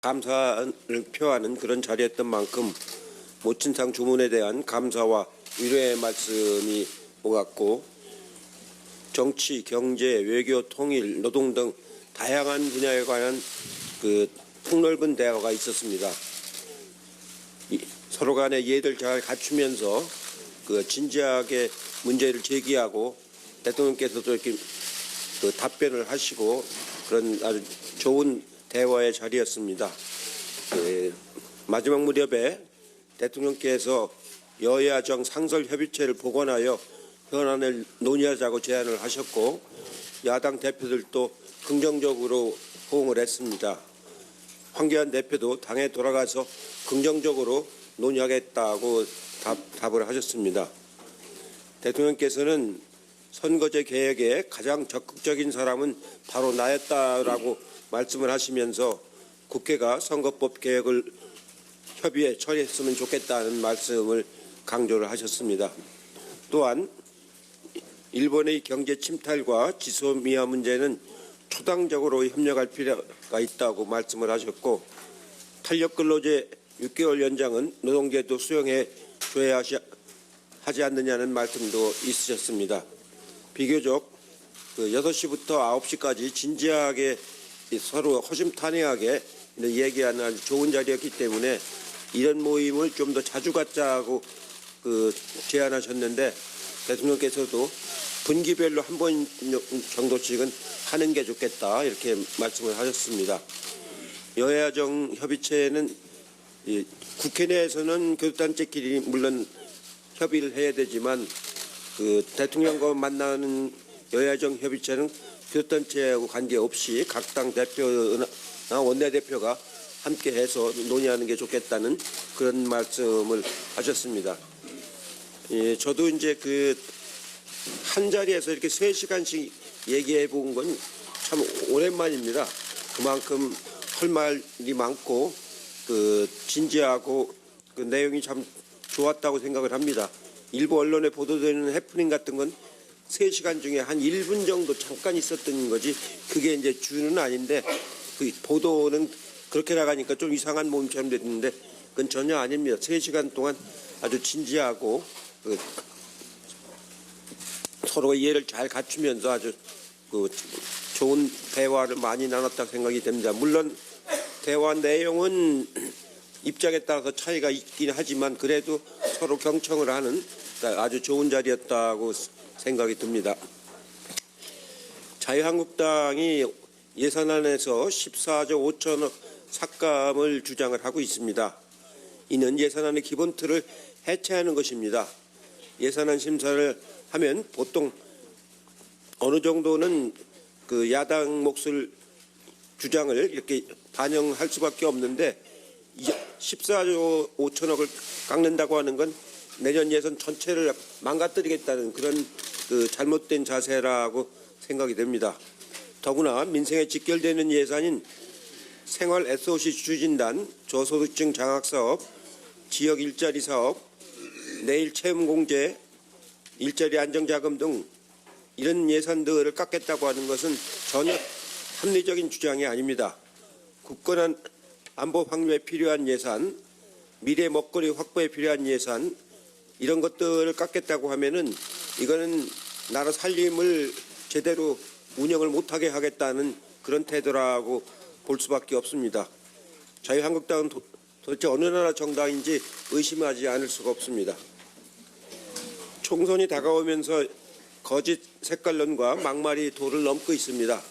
감사를 표하는 그런 자리였던 만큼 모친상 주문에 대한 감사와 위로의 말씀이 오갔고, 정치, 경제, 외교, 통일, 노동 등 다양한 분야에 관한 폭넓은 대화가 있었습니다. 서로 간의 이해를 잘 갖추면서 진지하게 문제를 제기하고 대통령께서도 이렇게 답변을 하시고 그런 아주 좋은 대화의 자리였습니다. 마지막 무렵에 대통령께서 여야정 상설협의체를 복원하여 현안을 논의하자고 제안을 하셨고, 야당 대표들도 긍정적으로 호응을 했습니다. 황교안 대표도 당에 돌아가서 긍정적으로 논의하겠다고 답을 하셨습니다. 대통령께서는 선거제 개혁에 가장 적극적인 사람은 바로 나였다라고 말씀을 하시면서 국회가 선거법 개혁을 협의에 처리했으면 좋겠다는 말씀을 강조를 하셨습니다. 또한 일본의 경제 침탈과 지소미아 문제는 초당적으로 협력할 필요가 있다고 말씀을 하셨고, 탄력 근로제 6개월 연장은 노동계도 수용해 줘야 하지 않느냐는 말씀도 있으셨습니다. 비교적 6시부터 9시까지 진지하게 서로 허심탄회하게 얘기하는 아주 좋은 자리였기 때문에 이런 모임을 좀 더 자주 갖자고 제안하셨는데, 대통령께서도 분기별로 한 번 정도씩은 하는 게 좋겠다 이렇게 말씀을 하셨습니다. 여야정 협의체는 국회 내에서는 교섭단체끼리 물론 협의를 해야 되지만 대통령과 만나는 여야정 협의체는 교섭단체하고 관계없이 각 당 대표나 원내대표가 함께해서 논의하는 게 좋겠다는 그런 말씀을 하셨습니다. 저도 이제 한 자리에서 이렇게 3시간씩 얘기해 본 건 참 오랜만입니다. 그만큼 할 말이 많고 진지하고 내용이 참 좋았다고 생각을 합니다. 일부 언론에 보도되는 해프닝 같은 건 3시간 중에 한 1분 정도 잠깐 있었던 거지, 그게 이제 주는 아닌데, 보도는 그렇게 나가니까 좀 이상한 모임처럼 됐는데 그건 전혀 아닙니다. 3시간 동안 아주 진지하고 서로 이해를 잘 갖추면서 아주 좋은 대화를 많이 나눴다고 생각이 됩니다. 물론 대화 내용은 입장에 따라서 차이가 있긴 하지만 그래도 서로 경청을 하는 아주 좋은 자리였다고 생각이 듭니다. 자유한국당이 예산안에서 14조 5천억 삭감을 주장을 하고 있습니다. 이는 예산안의 기본 틀을 해체하는 것입니다. 예산안 심사를 하면 보통 어느 정도는 야당 몫을 주장을 이렇게 반영할 수밖에 없는데, 14조 5천억을 깎는다고 하는 건 내년 예산 전체를 망가뜨리겠다는 그런 잘못된 자세라고 생각이 됩니다. 더구나 민생에 직결되는 예산인 생활 SOC 추진단, 저소득층 장학사업, 지역 일자리 사업, 내일 체험공제, 일자리 안정자금 등 이런 예산들을 깎겠다고 하는 것은 전혀 합리적인 주장이 아닙니다. 굳건한 안보 확립에 필요한 예산, 미래 먹거리 확보에 필요한 예산, 이런 것들을 깎겠다고 하면은 이거는 나라 살림을 제대로 운영을 못하게 하겠다는 그런 태도라고 볼 수밖에 없습니다. 자유한국당은 도대체 어느 나라 정당인지 의심하지 않을 수가 없습니다. 총선이 다가오면서 거짓 색깔론과 막말이 도를 넘고 있습니다.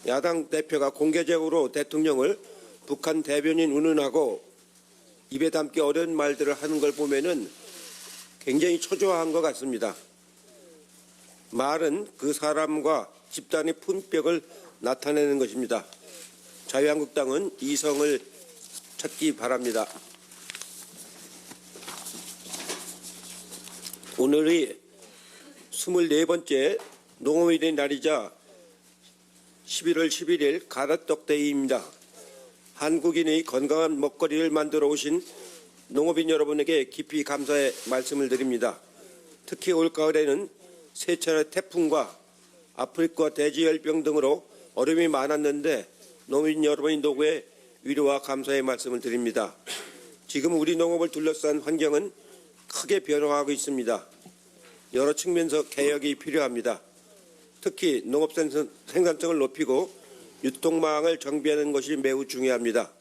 야당 대표가 공개적으로 대통령을 북한 대변인 운운하고 입에 담기 어려운 말들을 하는 걸 보면은 굉장히 초조한 것 같습니다. 말은 그 사람과 집단의 품격을 나타내는 것입니다. 자유한국당은 이성을 찾기 바랍니다. 오늘이 24번째 농업인의 날이자 11월 11일 가라떡데이입니다. 한국인의 건강한 먹거리를 만들어 오신 농업인 여러분에게 깊이 감사의 말씀을 드립니다. 특히 올가을에는 세 차례 태풍과 아프리카 돼지열병 등으로 어려움이 많았는데 농민 여러분의 노고에 위로와 감사의 말씀을 드립니다. 지금 우리 농업을 둘러싼 환경은 크게 변화하고 있습니다. 여러 측면에서 개혁이 필요합니다. 특히 농업 생산성을 높이고 유통망을 정비하는 것이 매우 중요합니다.